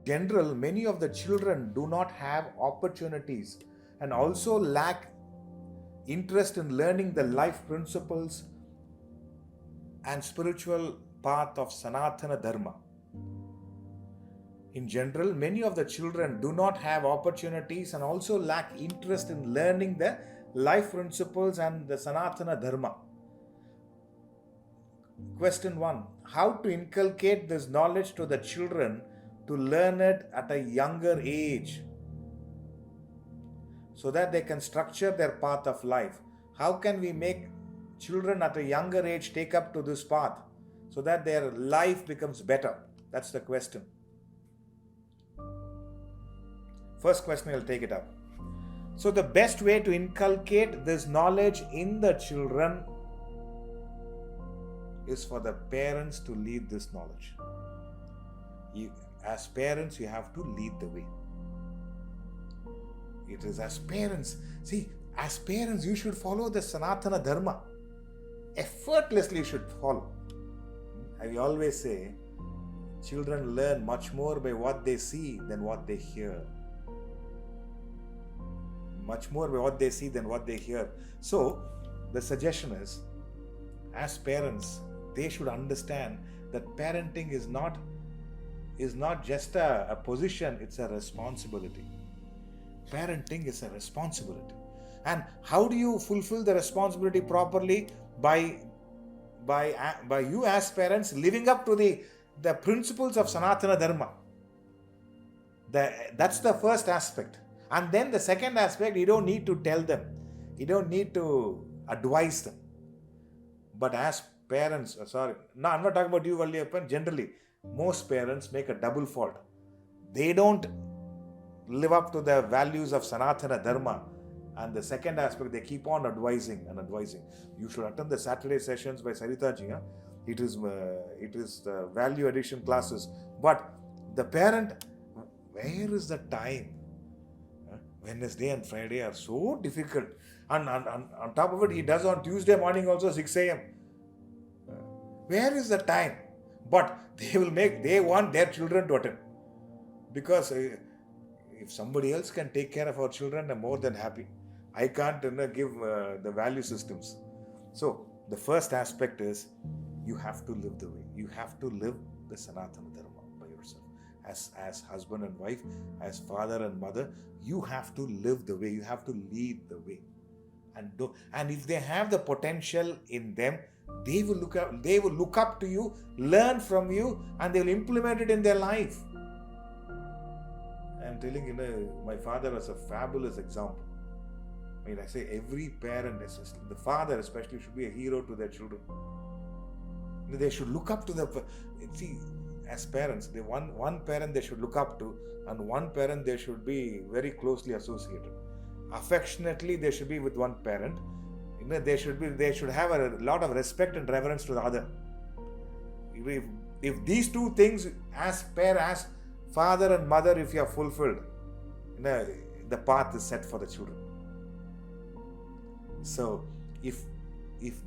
general, many of the children do not have opportunities and also lack interest in learning the life principles and spiritual path of Sanatana Dharma. In general, many of the children do not have opportunities and also lack interest in learning the life principles and the Sanatana Dharma. Question 1. How to inculcate this knowledge to the children to learn it at a younger age so that they can structure their path of life? How can we make children at a younger age take up to this path so that their life becomes better? That's the question. First question, I'll take it up. So the best way to inculcate this knowledge in the children is for the parents to lead this knowledge. As parents, you have to lead the way. It is as parents. See, as parents, you should follow the Sanatana Dharma. Effortlessly you should follow. I always say, children learn much more by what they see than what they hear. Much more by what they see than what they hear. So, the suggestion is, as parents, they should understand that parenting is not just a position, it's a responsibility. Parenting is a responsibility. And how do you fulfill the responsibility properly? By you as parents living up to the principles of Sanatana Dharma. That's the first aspect. And then the second aspect, you don't need to tell them. You don't need to advise them. But as parents, no, I'm not talking about you, Valliyappan. Generally, most parents make a double fault. They don't live up to the values of Sanatana Dharma. And the second aspect, they keep on advising and advising. You should attend the Saturday sessions by Sreedharanji. It is the value addition classes. But the parent, where is the time? Wednesday and Friday are so difficult. And on top of it, he does on Tuesday morning also 6 a.m. Where is the time? But they want their children to attend. Because if somebody else can take care of our children, I'm more than happy. I can't give the value systems. So the first aspect is you have to live the way. You have to live the Sanatana Dharma by yourself. As husband and wife, as father and mother, you have to live the way. You have to lead the way. And if they have the potential in them, they will look up to you, learn from you, and they will implement it in their life. I'm telling you, my father was a fabulous example. I say every parent, the father especially, should be a hero to their children. They should look up to as parents, one parent they should look up to, and one parent they should be very closely associated. Affectionately, they should be with one parent. They should have a lot of respect and reverence to the other. If these two things, as father and mother, if you are fulfilled, the path is set for the children. So if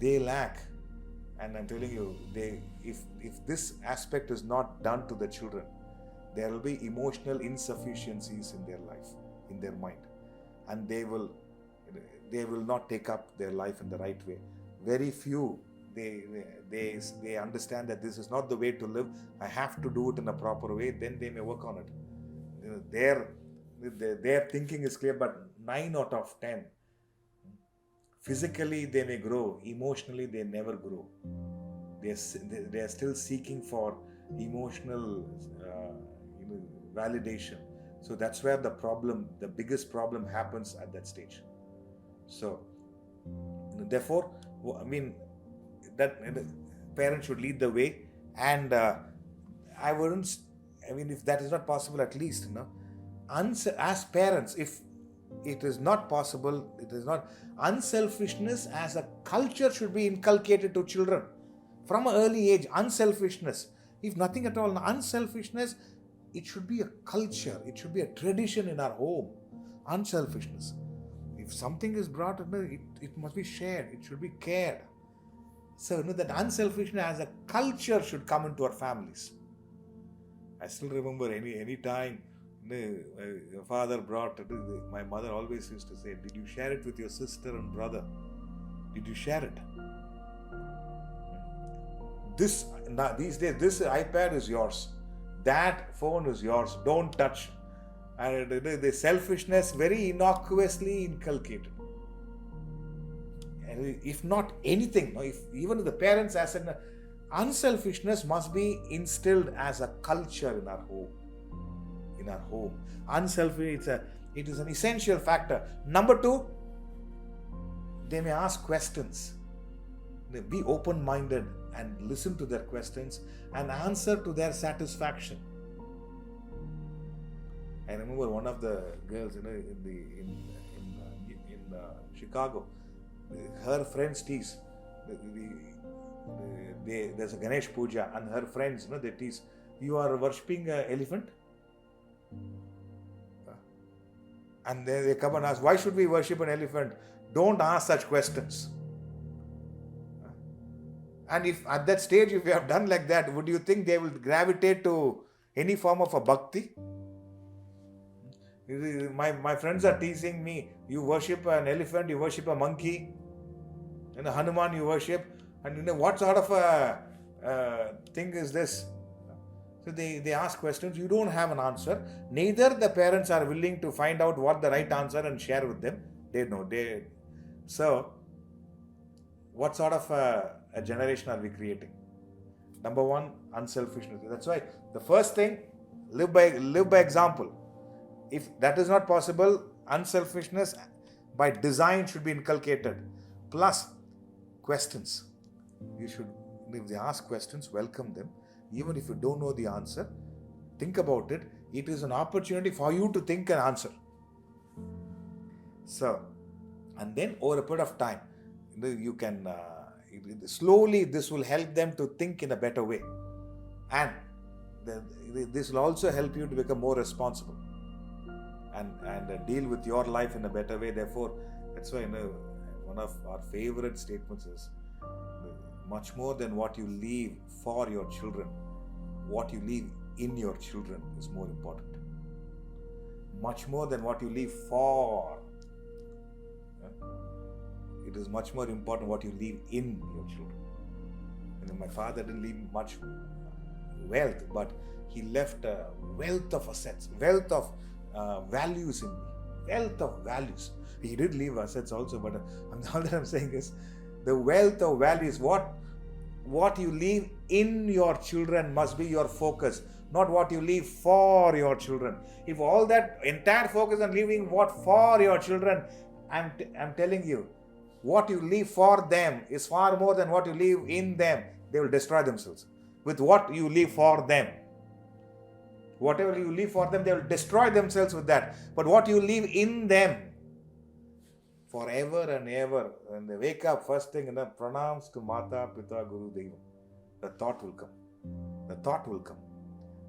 they lack, and I'm telling you, if this aspect is not done to the children, there will be emotional insufficiencies in their life, in their mind, and they will not take up their life in the right way. Very few they understand that this is not the way to live. I have to do it in a proper way. Then they may work on it. Their thinking is clear, but 9 out of 10. Physically, they may grow. Emotionally, they never grow. They are still seeking for emotional validation. So that's where the biggest problem happens at that stage. So, therefore, that parents should lead the way. And if that is not possible, at least, as parents, if it is not possible, unselfishness as a culture should be inculcated to children from an early age. Unselfishness, if nothing at all, unselfishness, it should be a culture, it should be a tradition in our home. Unselfishness, if something is brought, it must be shared, it should be cared. So that unselfishness as a culture should come into our families. I still remember any time my father brought, my mother always used to say, did you share it with your sister and brother? Did you share it? These days, this iPad is yours. That phone is yours. Don't touch. And the selfishness very innocuously inculcated. And if not anything, if even the parents as an unselfishness must be instilled as a culture in our home. In our home, unselfish, it is an essential factor. Number 2, they may ask questions. They be open-minded and listen to their questions and answer to their satisfaction. I remember one of the girls, in Chicago, her friends tease. There's a Ganesh Puja, and her friends, they tease, you are worshipping an elephant? And they come and ask, why should we worship an elephant? Don't ask such questions. And if at that stage, if you have done like that, would you think they will gravitate to any form of a bhakti? My friends are teasing me, you worship an elephant, you worship a monkey, and a Hanuman you worship, and what sort of a thing is this? So they ask questions, you don't have an answer. Neither the parents are willing to find out what the right answer and share with them. They know. So, what sort of a generation are we creating? Number 1, unselfishness. That's why the first thing, live by example. If that is not possible, unselfishness by design should be inculcated. Plus, questions. If they ask questions, welcome them. Even if you don't know the answer, think about it. It is an opportunity for you to think and answer. So, and then over a period of time, you can slowly this will help them to think in a better way, and this will also help you to become more responsible and deal with your life in a better way. Therefore, that's why one of our favorite statements is, much more than what you leave for your children, what you leave in your children is more important. Much more than what you leave for. It is much more important what you leave in your children. My father didn't leave much wealth, but he left a wealth of assets, wealth of values in me, wealth of values. He did leave assets also, but all that I'm saying is, the wealth of values, what you leave in your children must be your focus, not what you leave for your children. If all that entire focus on leaving what for your children, I'm telling you, what you leave for them is far more than what you leave in them. They will destroy themselves with what you leave for them. Whatever you leave for them, they will destroy themselves with that. But what you leave in them, forever and ever, when they wake up, first thing, pranams to Mata, Pita, Guru, Devam. The thought will come. The thought will come.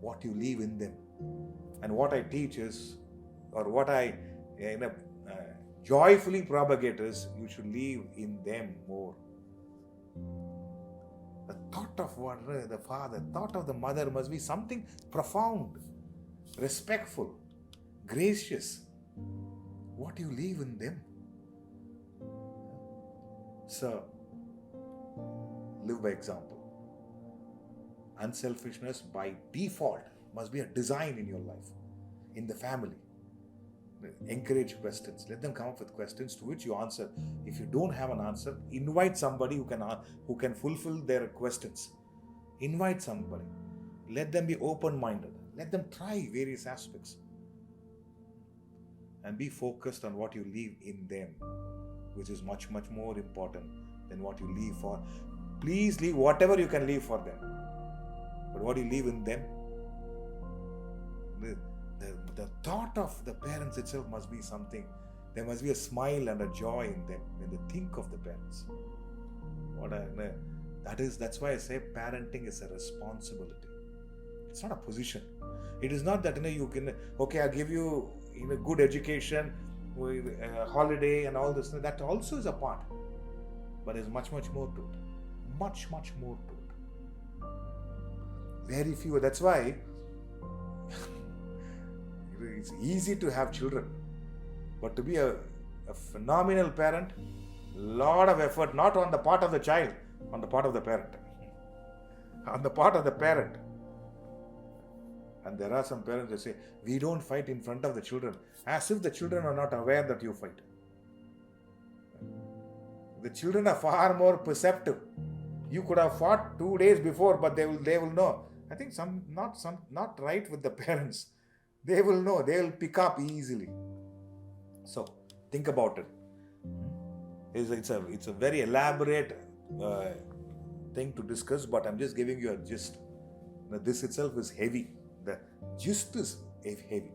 What you leave in them. And what I teach is, or what I joyfully propagate is, you should leave in them more. The thought of the father, thought of the mother must be something profound, respectful, gracious. What you leave in them. So, live by example. Unselfishness by default must be a design in your life, in the family. Encourage questions. Let them come up with questions to which you answer. If you don't have an answer, invite somebody who can fulfill their questions. Invite somebody. Let them be open-minded. Let them try various aspects. And be focused on what you leave in them, which is much, much more important than what you leave for. Please leave whatever you can leave for them. But what you leave in them, the thought of the parents itself must be something. There must be a smile and a joy in them when they think of the parents. That's why I say parenting is a responsibility. It's not a position. It is not that you can, okay, I'll give you good education, with a holiday and all this. That also is a part. But there's much, much more to it. Much, much more to it. Very few. That's why it's easy to have children, but to be a phenomenal parent, lot of effort, not on the part of the child, on the part of the parent. On the part of the parent. And there are some parents that say, we don't fight in front of the children, as if the children are not aware that you fight. The children are far more perceptive. You could have fought 2 days before, but they will know. I think not right with the parents. They will know. They will pick up easily. So think about it. It's a very elaborate thing to discuss, but I'm just giving you a gist. This itself is heavy. The gist is heavy.